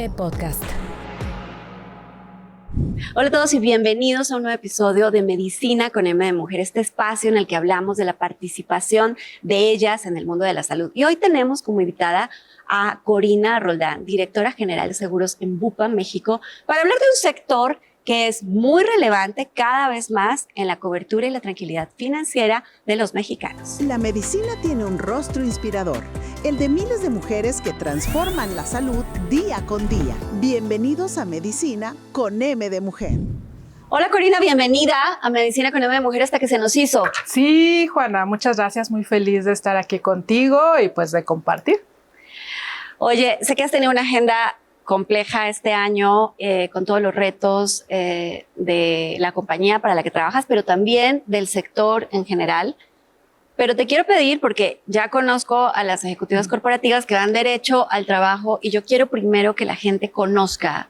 Podcast. Hola a todos y bienvenidos a un nuevo episodio de Medicina con M de Mujer, este espacio en el que hablamos de la participación de ellas en el mundo de la salud. Y hoy tenemos como invitada a Corina Roldán, directora general de seguros en Bupa, México, para hablar de un sector que es muy relevante cada vez más en la cobertura y la tranquilidad financiera de los mexicanos. La medicina tiene un rostro inspirador, el de miles de mujeres que transforman la salud día con día. Bienvenidos a Medicina con M de Mujer. Hola Corina, bienvenida a Medicina con M de Mujer hasta que se nos hizo. Sí, Juana, muchas gracias, muy feliz de estar aquí contigo y pues de compartir. Oye, sé que has tenido una agenda compleja este año con todos los retos de la compañía para la que trabajas, pero también del sector en general. Pero te quiero pedir, porque ya conozco a las ejecutivas corporativas que van derecho al trabajo y yo quiero primero que la gente conozca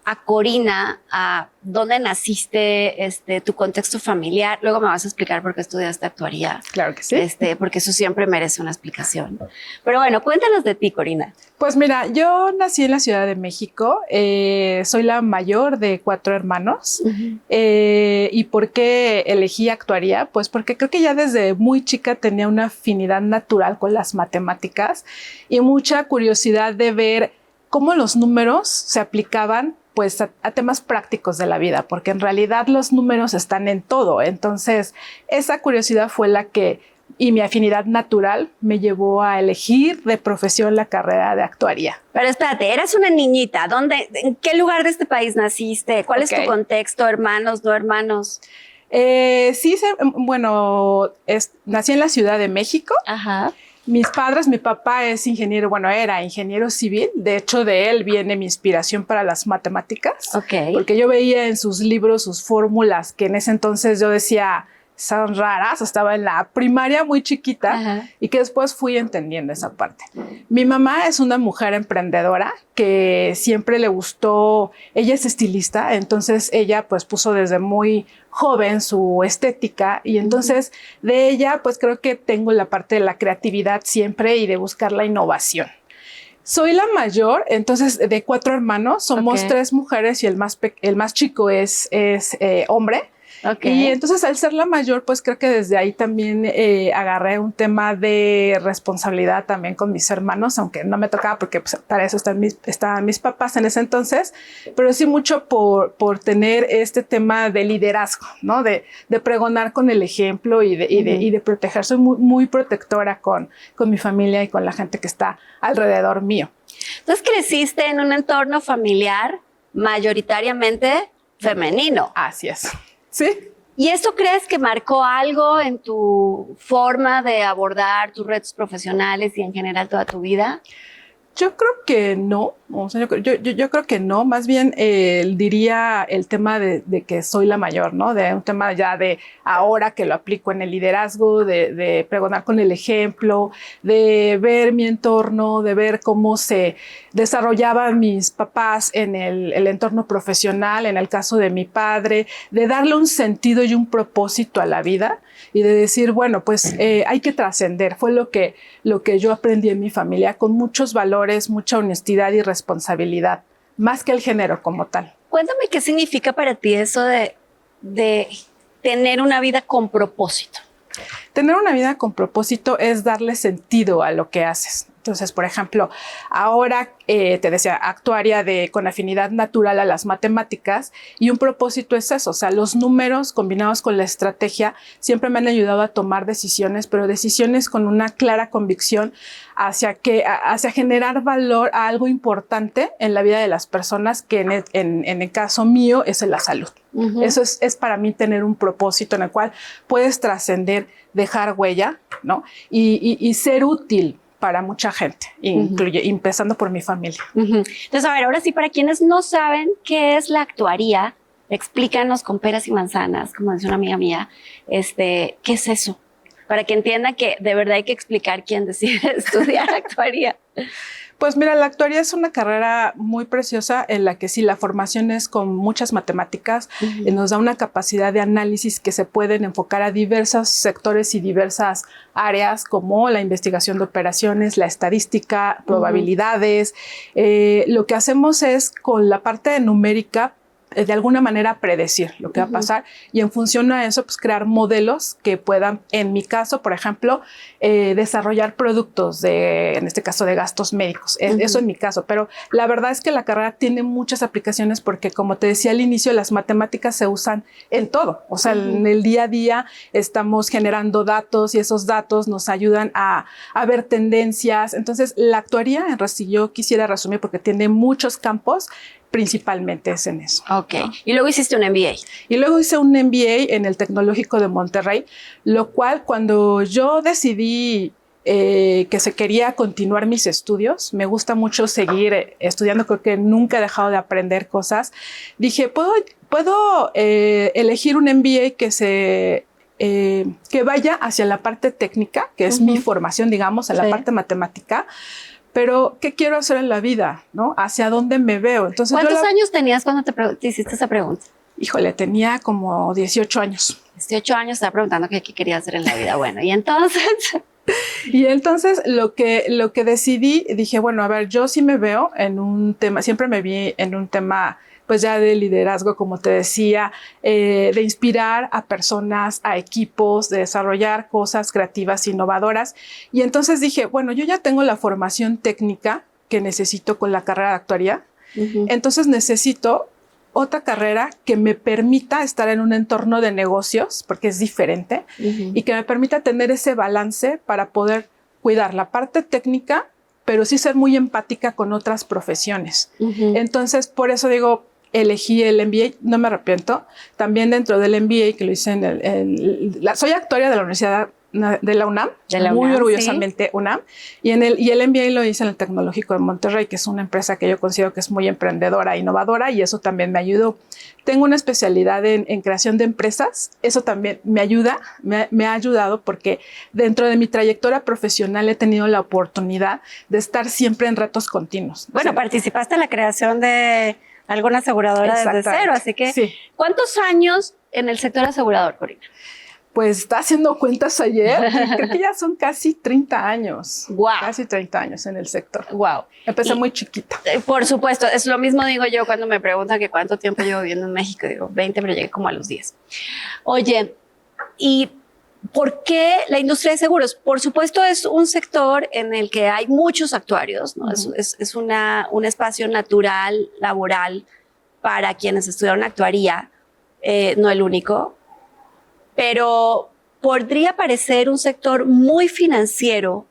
a Corina, a dónde naciste, tu contexto familiar. Luego me vas a explicar por qué estudiaste actuaría. Claro que sí. Porque eso siempre merece una explicación. Pero bueno, cuéntanos de ti, Corina. Pues mira, yo nací en la Ciudad de México, soy la mayor de 4 hermanos. ¿Y por qué elegí actuaría? Pues porque creo que ya desde muy chica tenía una afinidad natural con las matemáticas y mucha curiosidad de ver cómo los números se aplicaban pues a temas prácticos de la vida, porque en realidad los números están en todo. Entonces, esa curiosidad fue y mi afinidad natural me llevó a elegir de profesión la carrera de actuaría. Pero espérate, eras una niñita. ¿En qué lugar de este país naciste? ¿Cuál es tu contexto? ¿Hermanos, no hermanos? Nací en la Ciudad de México. Ajá. Mis padres, mi papá es ingeniero, era ingeniero civil. De hecho, de él viene mi inspiración para las matemáticas. Okay. Porque yo veía en sus libros sus fórmulas que en ese entonces yo decía, son raras. Estaba en la primaria muy chiquita. Ajá. Y que después fui entendiendo esa parte. Mi mamá es una mujer emprendedora que siempre le gustó. Ella es estilista, entonces ella pues puso desde muy joven su estética y entonces de ella pues creo que tengo la parte de la creatividad siempre y de buscar la innovación. Soy la mayor, entonces de 4 hermanos, somos 3 mujeres y el más chico es hombre. Okay. Y entonces al ser la mayor, pues creo que desde ahí también agarré un tema de responsabilidad también con mis hermanos, aunque no me tocaba porque pues, para eso estaban mis papás en ese entonces, pero sí mucho por tener este tema de liderazgo, ¿no? De pregonar con el ejemplo y de proteger. Soy muy, muy protectora con mi familia y con la gente que está alrededor mío. Entonces creciste en un entorno familiar mayoritariamente femenino. Así es. Sí. ¿Y eso crees que marcó algo en tu forma de abordar tus retos profesionales y en general toda tu vida? Yo creo que no, o sea, yo creo que no, más bien diría el tema de que soy la mayor, ¿no? De un tema ya de ahora que lo aplico en el liderazgo, de pregonar con el ejemplo, de ver mi entorno, de ver cómo se desarrollaban mis papás en el entorno profesional, en el caso de mi padre, de darle un sentido y un propósito a la vida y de decir, bueno, pues hay que trascender. Fue lo que yo aprendí en mi familia, con muchos valores, mucha honestidad y responsabilidad, más que el género como tal. Cuéntame qué significa para ti eso de tener una vida con propósito. Tener una vida con propósito es darle sentido a lo que haces. Entonces, por ejemplo, ahora te decía, actuaria con afinidad natural a las matemáticas y un propósito es eso, o sea, los números combinados con la estrategia siempre me han ayudado a tomar decisiones, pero decisiones con una clara convicción hacia generar valor a algo importante en la vida de las personas, que en el caso mío es en la salud. Eso es para mí tener un propósito en el cual puedes trascender, dejar huella, ¿no? Y ser útil para mucha gente, empezando por mi familia. Entonces, a ver, ahora sí, para quienes no saben qué es la actuaría, explícanos con peras y manzanas, como dice una amiga mía, ¿qué es eso? Para que entiendan que de verdad hay que explicar quién decide estudiar actuaría. Pues mira, la actuaría es una carrera muy preciosa en la que sí, la formación es con muchas matemáticas, nos da una capacidad de análisis que se pueden enfocar a diversos sectores y diversas áreas como la investigación de operaciones, la estadística, probabilidades. Lo que hacemos es con la parte numérica de alguna manera predecir lo que va a pasar y en función a eso pues crear modelos que puedan, en mi caso por ejemplo, desarrollar productos en este caso de gastos médicos, eso en mi caso, pero la verdad es que la carrera tiene muchas aplicaciones porque como te decía al inicio, las matemáticas se usan en todo, o sea, en el día a día estamos generando datos y esos datos nos ayudan a ver tendencias, entonces la actuaría, si yo quisiera resumir porque tiene muchos campos, principalmente es en eso. Ok. ¿No? Y luego hiciste un MBA. Y luego hice un MBA en el Tecnológico de Monterrey, lo cual cuando yo decidí que se quería continuar mis estudios, me gusta mucho seguir estudiando, creo que nunca he dejado de aprender cosas, dije, ¿puedo elegir un MBA que vaya hacia la parte técnica, que es mi formación, digamos, en la parte matemática? Pero, ¿qué quiero hacer en la vida? ¿No? ¿Hacia dónde me veo? Entonces, ¿cuántos años tenías cuando te hiciste esa pregunta? Híjole, tenía como 18 años. 18 años estaba preguntando qué quería hacer en la vida. Bueno, y entonces... Y entonces lo que decidí, dije, bueno, a ver, yo sí me veo en un tema, siempre me vi en un tema pues ya de liderazgo, como te decía, de inspirar a personas, a equipos, de desarrollar cosas creativas, innovadoras. Y entonces dije, bueno, yo ya tengo la formación técnica que necesito con la carrera de actuaría, entonces necesito otra carrera que me permita estar en un entorno de negocios, porque es diferente, y que me permita tener ese balance para poder cuidar la parte técnica, pero sí ser muy empática con otras profesiones. Entonces, por eso digo, elegí el MBA, no me arrepiento. También dentro del MBA que lo hice soy actuaria de la Universidad de la UNAM, muy orgullosamente sí. UNAM, y el MBA lo hice en el Tecnológico de Monterrey, que es una empresa que yo considero que es muy emprendedora, innovadora, y eso también me ayudó. Tengo una especialidad en creación de empresas, eso también me ha ayudado porque dentro de mi trayectoria profesional he tenido la oportunidad de estar siempre en retos continuos. Bueno, participaste en la creación de alguna aseguradora desde cero, así que sí. ¿Cuántos años en el sector asegurador, Corina? Pues está haciendo cuentas ayer, creo que ya son casi 30 años. Wow. Casi 30 años en el sector. Wow. Empecé muy chiquita. Por supuesto, es lo mismo digo yo cuando me preguntan que cuánto tiempo llevo viviendo en México. Digo 20, pero llegué como a los 10. Oye, ¿y por qué la industria de seguros? Por supuesto es un sector en el que hay muchos actuarios, ¿no? Es un espacio natural, laboral, para quienes estudiaron actuaría, no el único. Pero podría parecer un sector muy financiero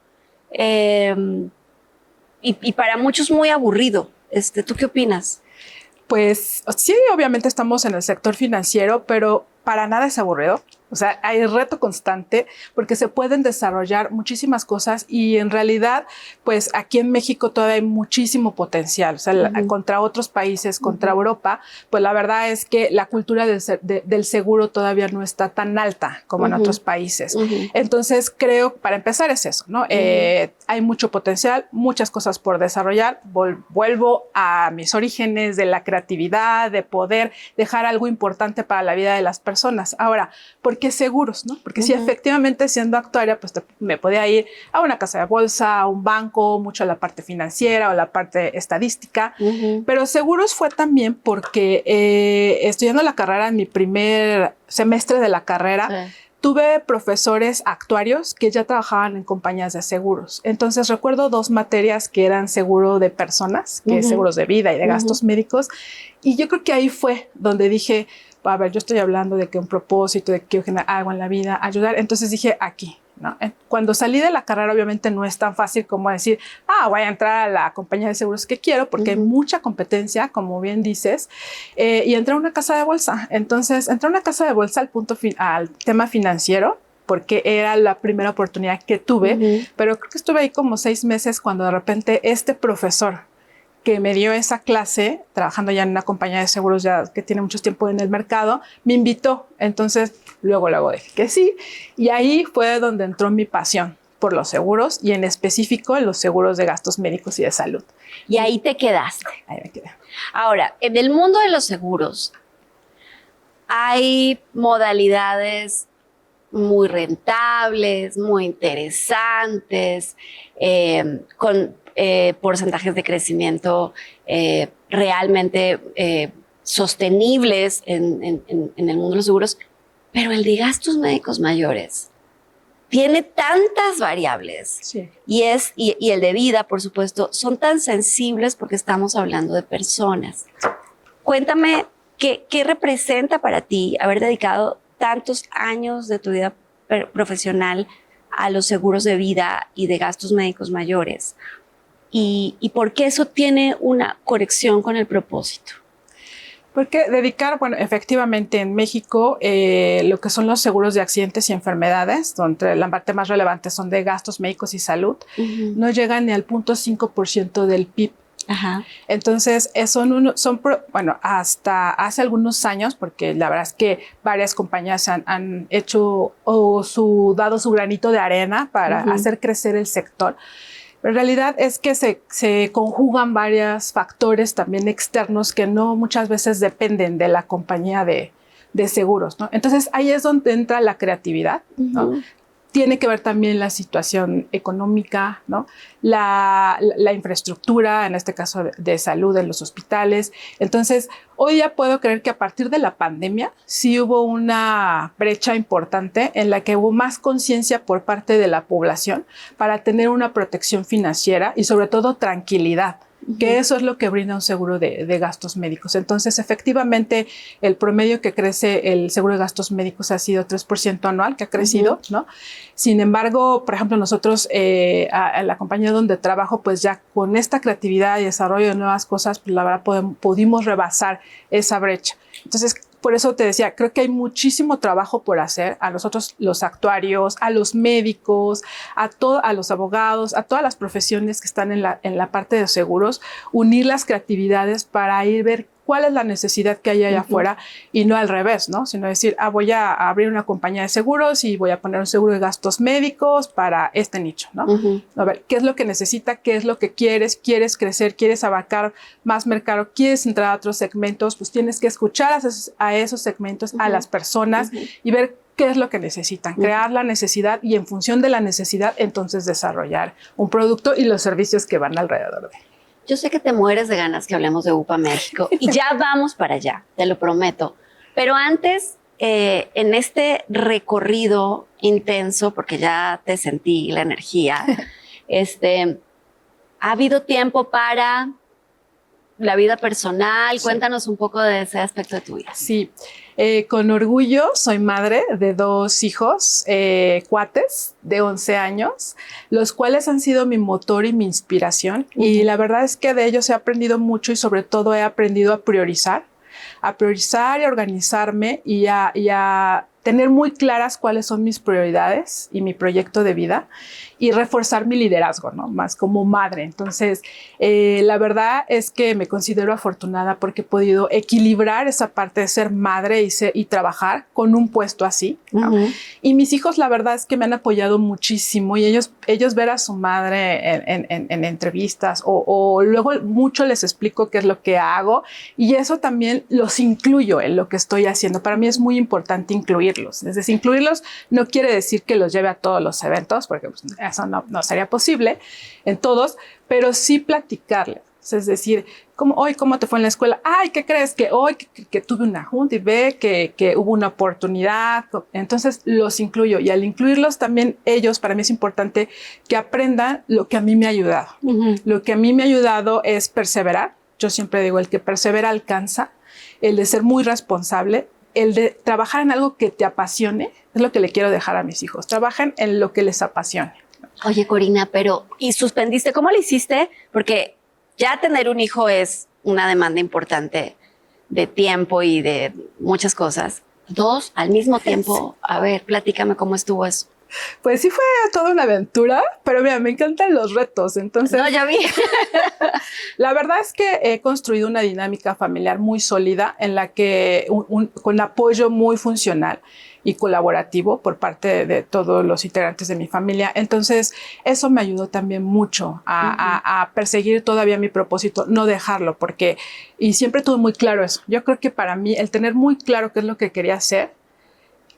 y para muchos muy aburrido. ¿Tú qué opinas? Pues sí, obviamente estamos en el sector financiero, pero para nada es aburrido. O sea, hay reto constante porque se pueden desarrollar muchísimas cosas y en realidad, pues aquí en México todavía hay muchísimo potencial. O sea, contra otros países, contra Europa, pues la verdad es que la cultura del seguro todavía no está tan alta como en otros países. Entonces, creo, para empezar es eso, ¿no? Hay mucho potencial, muchas cosas por desarrollar. Vuelvo a mis orígenes de la creatividad, de poder dejar algo importante para la vida de las personas. Ahora, ¿por qué seguros, no? Porque si efectivamente siendo actuaria, pues me podía ir a una casa de bolsa, a un banco, mucho a la parte financiera o la parte estadística, pero seguros fue también porque estudiando la carrera en mi primer semestre de la carrera, tuve profesores actuarios que ya trabajaban en compañías de seguros. Entonces recuerdo 2 materias que eran seguro de personas, que es seguros de vida y de gastos médicos, y yo creo que ahí fue donde dije, a ver, yo estoy hablando de que un propósito, de que quiero generar algo en la vida, ayudar. Entonces dije aquí, ¿no? Cuando salí de la carrera, obviamente no es tan fácil como decir, voy a entrar a la compañía de seguros que quiero, porque hay mucha competencia, como bien dices, y entré a una casa de bolsa. Entonces, entré a una casa de bolsa al tema financiero, porque era la primera oportunidad que tuve, pero creo que estuve ahí como 6 meses cuando de repente este profesor que me dio esa clase, trabajando ya en una compañía de seguros ya que tiene mucho tiempo en el mercado, me invitó. Entonces, luego dije que sí. Y ahí fue donde entró mi pasión por los seguros y en específico los seguros de gastos médicos y de salud. Y ahí te quedaste. Ahí me quedé. Ahora, en el mundo de los seguros hay modalidades muy rentables, muy interesantes, con porcentajes de crecimiento realmente sostenibles en el mundo de los seguros, pero el de gastos médicos mayores tiene tantas variables. Sí. Y el de vida, por supuesto, son tan sensibles porque estamos hablando de personas. Cuéntame, ¿qué representa para ti haber dedicado tantos años de tu vida profesional a los seguros de vida y de gastos médicos mayores? ¿Y por qué eso tiene una conexión con el propósito? Porque bueno, efectivamente en México lo que son los seguros de accidentes y enfermedades, donde la parte más relevante son de gastos médicos y salud, no llegan ni al 0.5% del PIB. Ajá. Entonces, bueno, hasta hace algunos años, porque la verdad es que varias compañías han hecho dado su granito de arena para hacer crecer el sector. Pero en realidad es que se conjugan varios factores también externos que no muchas veces dependen de la compañía de seguros, ¿no? Entonces, ahí es donde entra la creatividad, ¿no? Tiene que ver también la situación económica, ¿no? La infraestructura, en este caso de salud en los hospitales. Entonces, hoy ya puedo creer que a partir de la pandemia sí hubo una brecha importante en la que hubo más conciencia por parte de la población para tener una protección financiera y sobre todo tranquilidad, que eso es lo que brinda un seguro de gastos médicos. Entonces, efectivamente, el promedio que crece el seguro de gastos médicos ha sido 3% anual, que ha crecido, ¿no? Sin embargo, por ejemplo, nosotros, a la compañía donde trabajo, pues ya con esta creatividad y desarrollo de nuevas cosas, pues la verdad pudimos rebasar esa brecha. Entonces, por eso te decía, creo que hay muchísimo trabajo por hacer a nosotros, los actuarios, a los médicos, a los abogados, a todas las profesiones que están en la parte de seguros, unir las creatividades para ir ver cuál es la necesidad que hay allá afuera y no al revés, ¿no? Sino decir, voy a abrir una compañía de seguros y voy a poner un seguro de gastos médicos para este nicho, ¿no? A ver, ¿qué es lo que necesita? ¿Qué es lo que quieres? ¿Quieres crecer? ¿Quieres abarcar más mercado? ¿Quieres entrar a otros segmentos? Pues tienes que escuchar a esos segmentos, a las personas y ver qué es lo que necesitan, crear la necesidad y en función de la necesidad, entonces desarrollar un producto y los servicios que van alrededor de él. Yo sé que te mueres de ganas que hablemos de UPA México y ya vamos para allá, te lo prometo. Pero antes, en este recorrido intenso, porque ya te sentí la energía, ¿ha habido tiempo para la vida personal? Sí. Cuéntanos un poco de ese aspecto de tu vida. Sí, con orgullo soy madre de 2 hijos, cuates de 11 años, los cuales han sido mi motor y mi inspiración. Y la verdad es que de ellos he aprendido mucho y sobre todo he aprendido a priorizar y a organizarme y a tener muy claras cuáles son mis prioridades y mi proyecto de vida y reforzar mi liderazgo, ¿no? Más como madre. Entonces, la verdad es que me considero afortunada porque he podido equilibrar esa parte de ser madre y trabajar con un puesto así, ¿no? Y mis hijos, la verdad es que me han apoyado muchísimo y ellos ver a su madre en entrevistas o luego mucho les explico qué es lo que hago y eso también los incluyo en lo que estoy haciendo. Para mí es muy importante incluirlos. Es decir, incluirlos no quiere decir que los lleve a todos los eventos, porque pues, eso no sería posible en todos, pero sí platicarles. Es decir, ¿cómo te fue en la escuela? Ay, ¿qué crees? Que hoy que tuve una junta y ve que hubo una oportunidad. Entonces los incluyo y al incluirlos también ellos, para mí es importante que aprendan lo que a mí me ha ayudado. Lo que a mí me ha ayudado es perseverar. Yo siempre digo, el que persevera alcanza, el de ser muy responsable, el de trabajar en algo que te apasione, es lo que le quiero dejar a mis hijos. Trabajen en lo que les apasione. Oye, Corina, ¿y suspendiste? ¿Cómo lo hiciste? Porque ya tener un hijo es una demanda importante de tiempo y de muchas cosas. 2 al mismo tiempo. A ver, platícame cómo estuvo eso. Pues sí fue toda una aventura, pero mira, me encantan los retos. Entonces, no, ya vi. La verdad es que he construido una dinámica familiar muy sólida en la que con apoyo muy funcional y colaborativo por parte de todos los integrantes de mi familia. Entonces, eso me ayudó también mucho a perseguir todavía mi propósito, no dejarlo, y siempre tuve muy claro eso. Yo creo que para mí el tener muy claro qué es lo que quería hacer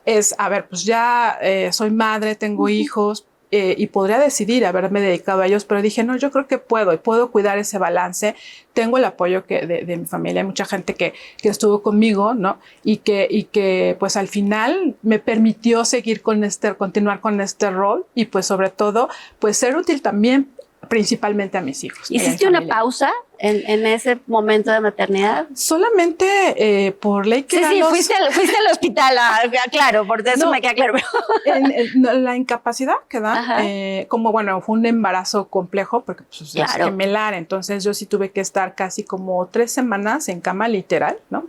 es, a ver, pues ya soy madre, tengo hijos, y podría decidir haberme dedicado a ellos, pero dije, no, yo creo que puedo cuidar ese balance. Tengo el apoyo de mi familia, hay mucha gente que estuvo conmigo, ¿no? Y que pues al final me permitió continuar con este rol y pues sobre todo, pues ser útil también principalmente a mis hijos. ¿Hiciste una pausa en ese momento de maternidad? Solamente por ley que sí, fuiste al hospital, claro, por eso no, me queda claro. La incapacidad que da, como bueno, fue un embarazo complejo porque pues, es gemelar, entonces yo sí tuve que estar casi como 3 semanas en cama literal, ¿no?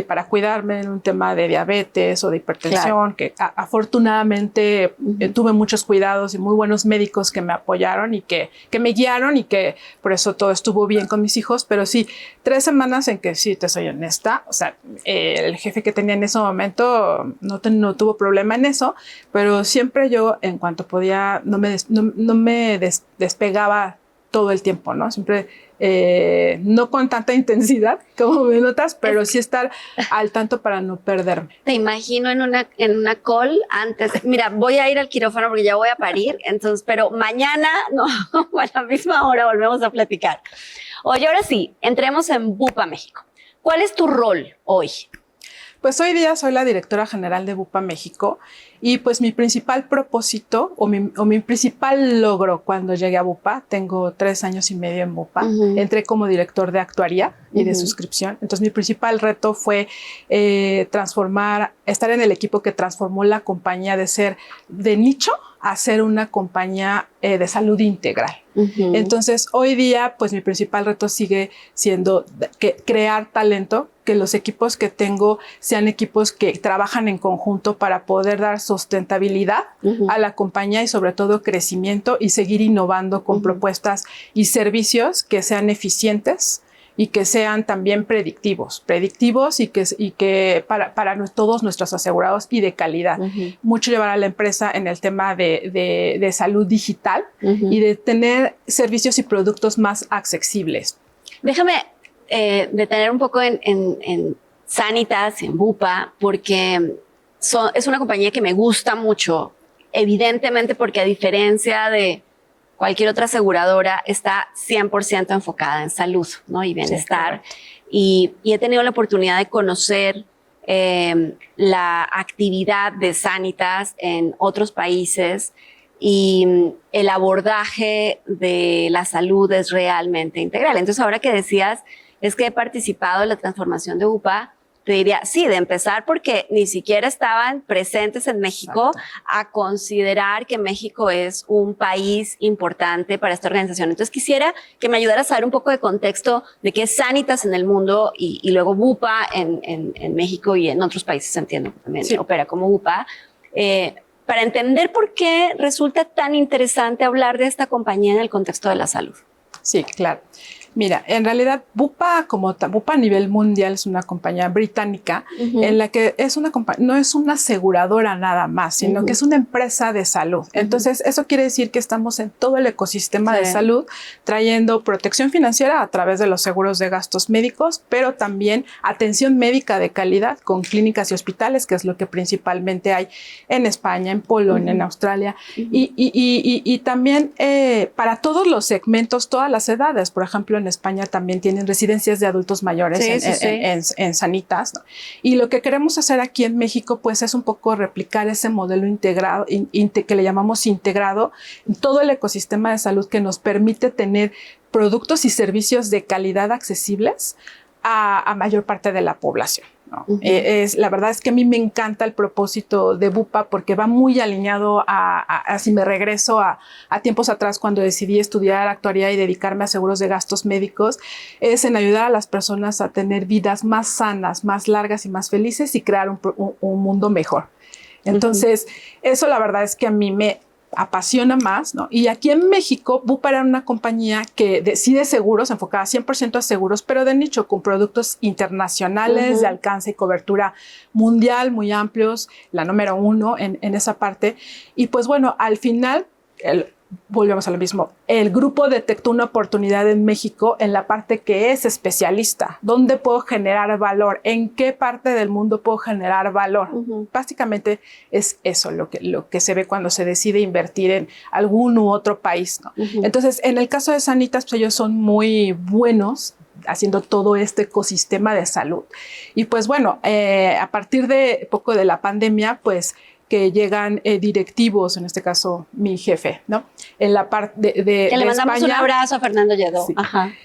Para cuidarme en un tema de diabetes o de hipertensión, que afortunadamente tuve muchos cuidados y muy buenos médicos que me apoyaron y que me guiaron y que por eso todo estuvo bien con mis hijos, pero sí, 3 semanas en que sí, te soy honesta, o sea, el jefe que tenía en ese momento no tuvo problema en eso, pero siempre yo, en cuanto podía, no me despegaba todo el tiempo, ¿no? Siempre, no con tanta intensidad como me notas, pero sí estar al tanto para no perderme. Te imagino en una call antes, mira, voy a ir al quirófano porque ya voy a parir, entonces, pero mañana, no, a la misma hora volvemos a platicar. Oye, ahora sí, entremos en Bupa México. ¿Cuál es tu rol hoy? Pues hoy día soy la directora general de Bupa México y pues mi principal propósito o mi principal logro cuando llegué a Bupa, tengo 3 años y medio en Bupa, entré como director de actuaría y de suscripción. Entonces mi principal reto fue estar en el equipo que transformó la compañía de ser de nicho a ser una compañía de salud integral. Entonces, hoy día, pues mi principal reto sigue siendo crear talento, que los equipos que tengo sean equipos que trabajan en conjunto para poder dar sustentabilidad a la compañía y sobre todo crecimiento y seguir innovando con propuestas y servicios que sean eficientes y que sean también predictivos y que para todos nuestros asegurados y de calidad. Mucho llevar a la empresa en el tema de salud digital y de tener servicios y productos más accesibles. Déjame detener un poco en Sanitas, en Bupa, porque es una compañía que me gusta mucho, evidentemente porque a diferencia de cualquier otra aseguradora está 100% enfocada en salud, ¿no? Y bienestar. Sí, y he tenido la oportunidad de conocer la actividad de Sanitas en otros países y el abordaje de la salud es realmente integral. Entonces, ahora que decías, es que he participado en la transformación de Bupa, te diría, sí, de empezar porque ni siquiera estaban presentes en México. Exacto. A considerar que México es un país importante para esta organización. Entonces quisiera que me ayudaras a dar un poco de contexto de qué es Sanitas en el mundo y luego Bupa en México y en otros países, entiendo que también opera como Bupa, para entender por qué resulta tan interesante hablar de esta compañía en el contexto de la salud. Sí, claro. Mira, en realidad Bupa Bupa a nivel mundial es una compañía británica en la que no es una aseguradora nada más, sino que es una empresa de salud. Entonces, eso quiere decir que estamos en todo el ecosistema de salud, trayendo protección financiera a través de los seguros de gastos médicos, pero también atención médica de calidad con clínicas y hospitales, que es lo que principalmente hay en España, en Polonia, en Australia, y también para todos los segmentos, todas las edades. Por ejemplo, en España también tienen residencias de adultos mayores en Sanitas, ¿no? Y lo que queremos hacer aquí en México, pues es un poco replicar ese modelo integrado, que le llamamos integrado, en todo el ecosistema de salud que nos permite tener productos y servicios de calidad accesibles a mayor parte de la población, ¿no? La verdad es que a mí me encanta el propósito de Bupa porque va muy alineado si me regreso a tiempos atrás cuando decidí estudiar actuaría y dedicarme a seguros de gastos médicos, es en ayudar a las personas a tener vidas más sanas, más largas y más felices y crear un mundo mejor. Entonces, eso la verdad es que a mí me apasiona más, ¿no? Y aquí en México, Bupa era una compañía que decide seguros, enfocada 100% a seguros, pero de nicho, con productos internacionales de alcance y cobertura mundial muy amplios, la número 1 en esa parte. Y pues bueno, al final, volvemos a lo mismo. El grupo detectó una oportunidad en México en la parte que es especialista. ¿Dónde puedo generar valor? ¿En qué parte del mundo puedo generar valor? Básicamente es eso lo que se ve cuando se decide invertir en algún u otro país, ¿no? Entonces, en el caso de Sanitas, pues ellos son muy buenos haciendo todo este ecosistema de salud. Y pues bueno, a partir de poco de la pandemia, pues que llegan directivos, en este caso mi jefe, ¿no? En la parte de le mandamos España, un abrazo a Fernando Lledó. Sí,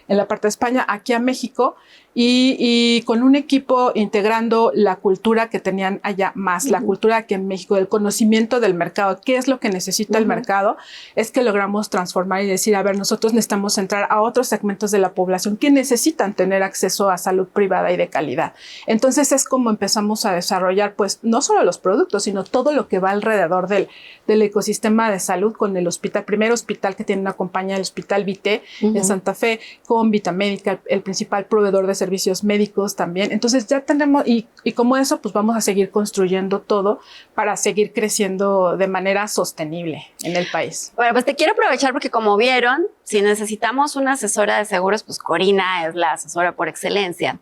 en la parte de España, aquí a México, y con un equipo integrando la cultura que tenían allá, más la cultura aquí en México, el conocimiento del mercado, qué es lo que necesita el mercado, es que logramos transformar y decir, a ver, nosotros necesitamos entrar a otros segmentos de la población que necesitan tener acceso a salud privada y de calidad. Entonces es como empezamos a desarrollar, pues, no solo los productos, sino todo lo que va alrededor del ecosistema de salud con el hospital, primer hospital que tiene una compañía, el Hospital Vité en Santa Fe, con Vitamedica, el principal proveedor de servicios médicos también. Entonces ya tenemos, y como eso, pues vamos a seguir construyendo todo para seguir creciendo de manera sostenible en el país. Bueno, pues te quiero aprovechar porque como vieron, si necesitamos una asesora de seguros, pues Corina es la asesora por excelencia.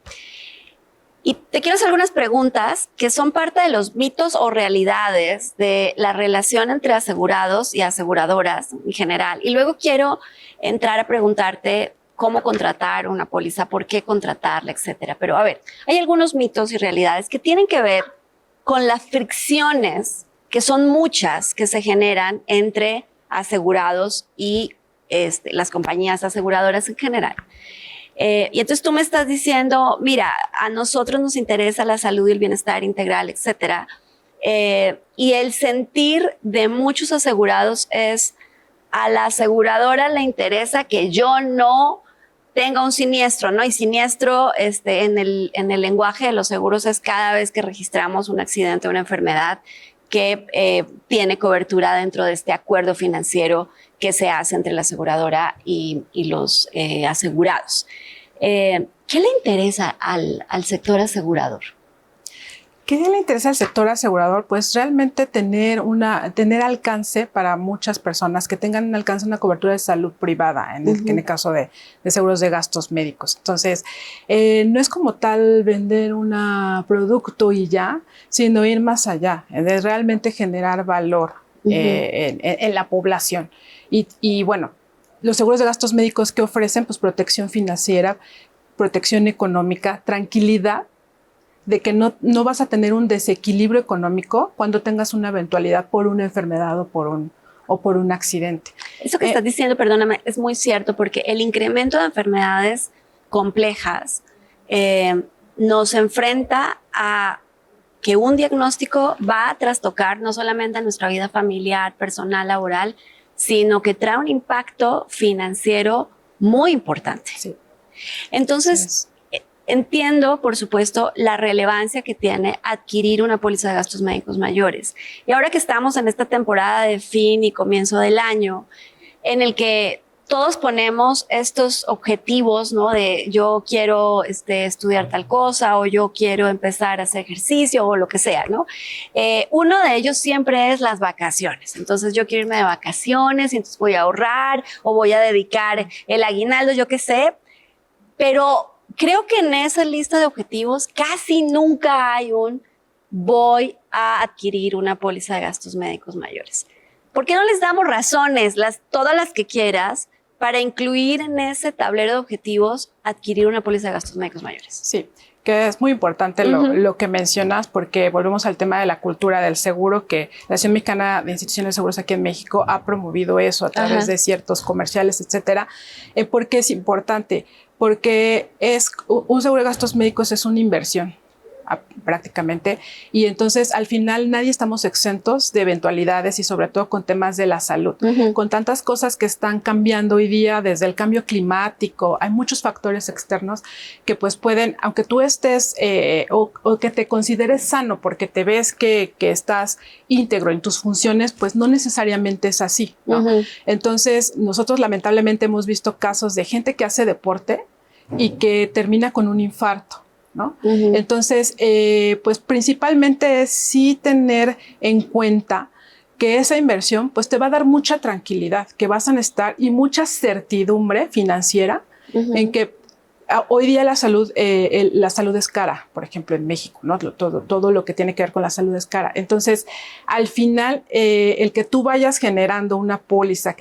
Y te quiero hacer algunas preguntas que son parte de los mitos o realidades de la relación entre asegurados y aseguradoras en general. Y luego quiero entrar a preguntarte cómo contratar una póliza, por qué contratarla, etcétera. Pero a ver, hay algunos mitos y realidades que tienen que ver con las fricciones, que son muchas, que se generan entre asegurados y las compañías aseguradoras en general. Y entonces tú me estás diciendo, mira, a nosotros nos interesa la salud y el bienestar integral, etcétera. Y el sentir de muchos asegurados es, a la aseguradora le interesa que yo no tenga un siniestro, ¿no? Y siniestro en el lenguaje de los seguros es cada vez que registramos un accidente o una enfermedad que tiene cobertura dentro de este acuerdo financiero que se hace entre la aseguradora y los asegurados. ¿Qué le interesa al sector asegurador? ¿Qué le interesa al sector asegurador? Pues realmente tener alcance para muchas personas, que tengan un alcance, una cobertura de salud privada, en el caso de seguros de gastos médicos. Entonces, no es como tal vender un producto y ya, sino ir más allá, de realmente generar valor en la población. Y bueno, los seguros de gastos médicos que ofrecen, pues protección financiera, protección económica, tranquilidad de que no vas a tener un desequilibrio económico cuando tengas una eventualidad por una enfermedad o por un accidente. Eso que estás diciendo, perdóname, es muy cierto, porque el incremento de enfermedades complejas nos enfrenta a que un diagnóstico va a trastocar no solamente a nuestra vida familiar, personal, laboral, sino que trae un impacto financiero muy importante. Sí. Entonces, entiendo, por supuesto, la relevancia que tiene adquirir una póliza de gastos médicos mayores. Y ahora que estamos en esta temporada de fin y comienzo del año, en el que todos ponemos estos objetivos, ¿no? De yo quiero estudiar tal cosa, o yo quiero empezar a hacer ejercicio, o lo que sea, ¿no? Uno de ellos siempre es las vacaciones. Entonces yo quiero irme de vacaciones y entonces voy a ahorrar o voy a dedicar el aguinaldo, yo qué sé. Pero creo que en esa lista de objetivos casi nunca hay voy a adquirir una póliza de gastos médicos mayores. ¿Por qué no les damos razones, todas las que quieras, para incluir en ese tablero de objetivos adquirir una póliza de gastos médicos mayores? Sí, que es muy importante lo que mencionas, porque volvemos al tema de la cultura del seguro, que la Asociación Mexicana de Instituciones de Seguros aquí en México ha promovido eso a través de ciertos comerciales, etcétera. ¿Por qué es importante? Porque un seguro de gastos médicos es una inversión prácticamente, y entonces al final nadie estamos exentos de eventualidades y sobre todo con temas de la salud. Con tantas cosas que están cambiando hoy día, desde el cambio climático, hay muchos factores externos que pues pueden, aunque tú estés o que te consideres sano porque te ves que estás íntegro en tus funciones, pues no necesariamente es así, ¿no? Entonces nosotros lamentablemente hemos visto casos de gente que hace deporte y que termina con un infarto, ¿no? Entonces, pues principalmente es sí tener en cuenta que esa inversión pues te va a dar mucha tranquilidad, que vas a estar y mucha certidumbre financiera en que hoy día la salud es cara, por ejemplo, en México, ¿no? Todo lo que tiene que ver con la salud es cara. Entonces, al final, el que tú vayas generando una póliza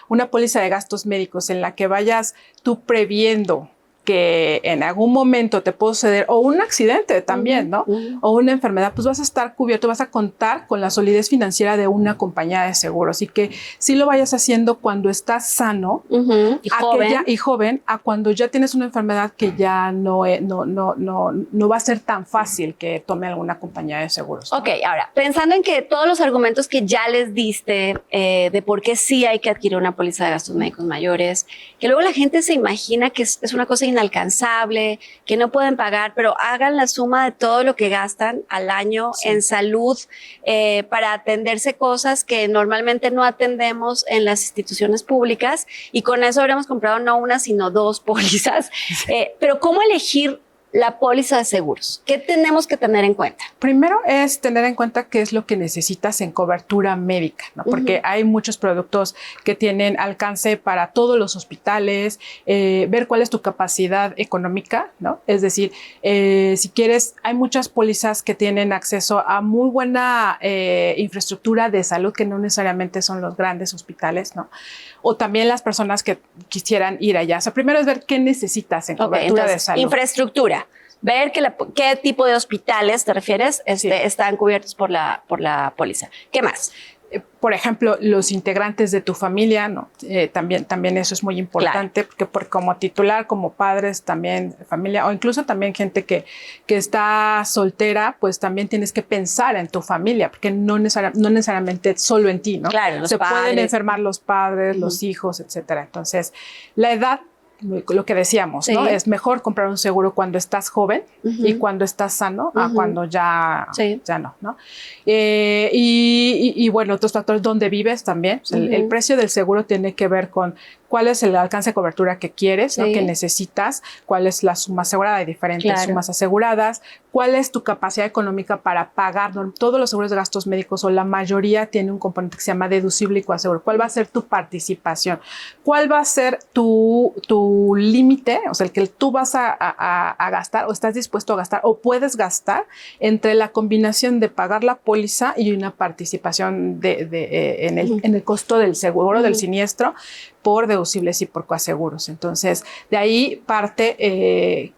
una póliza de gastos médicos en la que vayas tú previendo que en algún momento te puede suceder, o un accidente también, ¿no? O una enfermedad, pues vas a estar cubierto, vas a contar con la solidez financiera de una compañía de seguros, y que sí lo vayas haciendo cuando estás sano y joven, a cuando ya tienes una enfermedad que ya no va a ser tan fácil que tome alguna compañía de seguros, ¿no? Ok, ahora, pensando en que todos los argumentos que ya les diste de por qué sí hay que adquirir una póliza de gastos médicos mayores, que luego la gente se imagina que es una cosa inalcanzable, que no pueden pagar, pero hagan la suma de todo lo que gastan al año en salud para atenderse cosas que normalmente no atendemos en las instituciones públicas, y con eso habríamos comprado no una, sino 2 pólizas. Pero ¿cómo elegir la póliza de seguros? ¿Qué tenemos que tener en cuenta? Primero es tener en cuenta qué es lo que necesitas en cobertura médica, ¿no? Porque hay muchos productos que tienen alcance para todos los hospitales, ver cuál es tu capacidad económica, ¿no? Es decir, si quieres, hay muchas pólizas que tienen acceso a muy buena infraestructura de salud, que no necesariamente son los grandes hospitales, ¿no? O también las personas que quisieran ir allá. O sea, primero es ver qué necesitas en cobertura de salud. Infraestructura. Ver qué tipo de hospitales, ¿te refieres? Están cubiertos por la póliza. ¿Qué más? Por ejemplo, los integrantes de tu familia, ¿no? También eso es muy importante, claro. Porque como titular, como padres, también familia, o incluso también gente que está soltera, pues también tienes que pensar en tu familia, porque no necesariamente solo en ti, ¿no? Claro, se pueden enfermar los padres, los hijos, etcétera. Entonces, la edad, lo que decíamos, ¿no? Es mejor comprar un seguro cuando estás joven y cuando estás sano a cuando ya no. Y bueno, otros factores, ¿dónde vives también? O sea, el precio del seguro tiene que ver con cuál es el alcance de cobertura que quieres, ¿no? Que necesitas, cuál es la suma asegurada, hay diferentes sumas aseguradas, cuál es tu capacidad económica para pagar, ¿no? Todos los seguros de gastos médicos, o la mayoría, tiene un componente que se llama deducible y coaseguro. ¿Cuál va a ser tu participación? ¿Cuál va a ser tu límite, o sea, el que tú vas a gastar, o estás dispuesto a gastar, o puedes gastar, entre la combinación de pagar la póliza y una participación en el costo del seguro, del siniestro, por deducibles y por coaseguros? Entonces, de ahí parte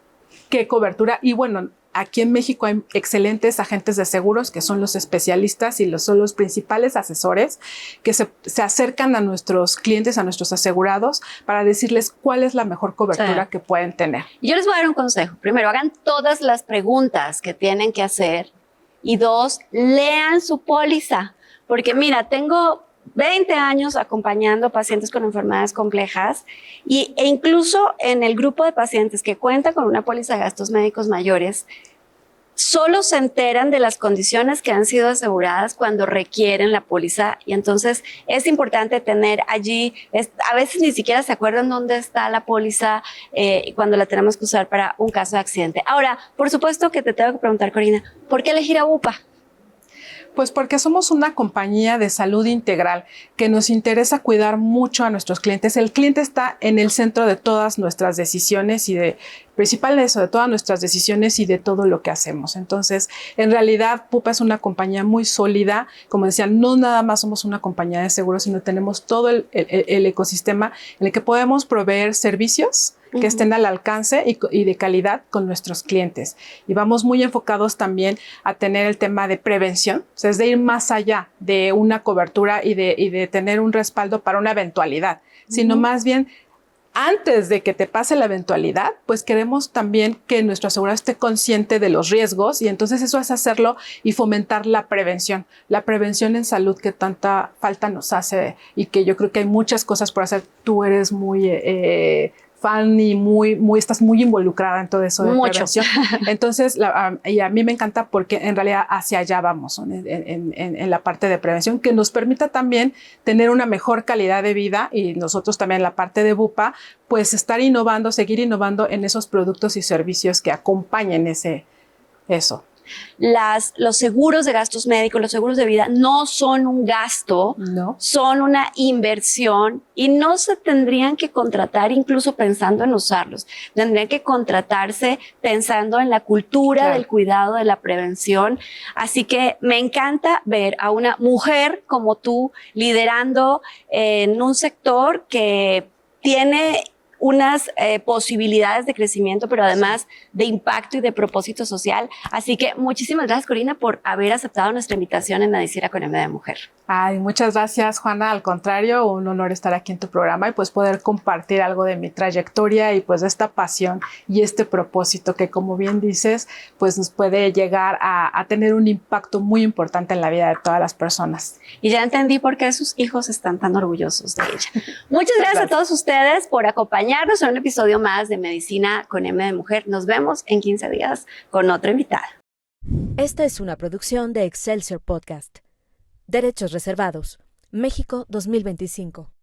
qué cobertura. Y bueno, aquí en México hay excelentes agentes de seguros que son los especialistas y son los principales asesores que se acercan a nuestros clientes, a nuestros asegurados, para decirles cuál es la mejor cobertura que pueden tener. Yo les voy a dar un consejo. Primero, hagan todas las preguntas que tienen que hacer, y 2, lean su póliza. Porque mira, tengo 20 años acompañando pacientes con enfermedades complejas, e incluso en el grupo de pacientes que cuenta con una póliza de gastos médicos mayores, solo se enteran de las condiciones que han sido aseguradas cuando requieren la póliza, y entonces es importante tener allí, a veces ni siquiera se acuerdan dónde está la póliza cuando la tenemos que usar para un caso de accidente. Ahora, por supuesto que te tengo que preguntar, Corina, ¿por qué elegir a Bupa? Pues porque somos una compañía de salud integral que nos interesa cuidar mucho a nuestros clientes. El cliente está en el centro de todas nuestras decisiones y de todas nuestras decisiones y de todo lo que hacemos. Entonces, en realidad, Bupa es una compañía muy sólida. Como decía, no nada más somos una compañía de seguros, sino tenemos todo el ecosistema en el que podemos proveer servicios que estén al alcance y de calidad con nuestros clientes. Y vamos muy enfocados también a tener el tema de prevención, o sea, es de ir más allá de una cobertura y de tener un respaldo para una eventualidad, sino más bien antes de que te pase la eventualidad, pues queremos también que nuestro asegurador esté consciente de los riesgos y entonces eso es hacerlo y fomentar la prevención en salud que tanta falta nos hace y que yo creo que hay muchas cosas por hacer. Tú eres muy fan y estás muy involucrada en todo eso de prevención. Entonces, y a mí me encanta porque en realidad hacia allá vamos, ¿no? en la parte de prevención, que nos permita también tener una mejor calidad de vida y nosotros también en la parte de Bupa, pues estar innovando, seguir innovando en esos productos y servicios que acompañen eso. Los seguros de gastos médicos, los seguros de vida no son un gasto, no, son una inversión y no se tendrían que contratar incluso pensando en usarlos. Tendrían que contratarse pensando en la cultura del cuidado, de la prevención. Así que me encanta ver a una mujer como tú liderando en un sector que tiene unas posibilidades de crecimiento, pero además de impacto y de propósito social. Así que muchísimas gracias, Corina, por haber aceptado nuestra invitación en Medicina con M de Mujer. Ay, muchas gracias, Juana. Al contrario, un honor estar aquí en tu programa y pues poder compartir algo de mi trayectoria y pues de esta pasión y este propósito que, como bien dices, pues nos puede llegar a tener un impacto muy importante en la vida de todas las personas. Y ya entendí por qué sus hijos están tan orgullosos de ella. Muchas gracias a todos ustedes por acompañarnos en un episodio más de Medicina con M de Mujer. Nos vemos en 15 días con otra invitada. Esta es una producción de Excelsior Podcast. Derechos reservados. México 2025.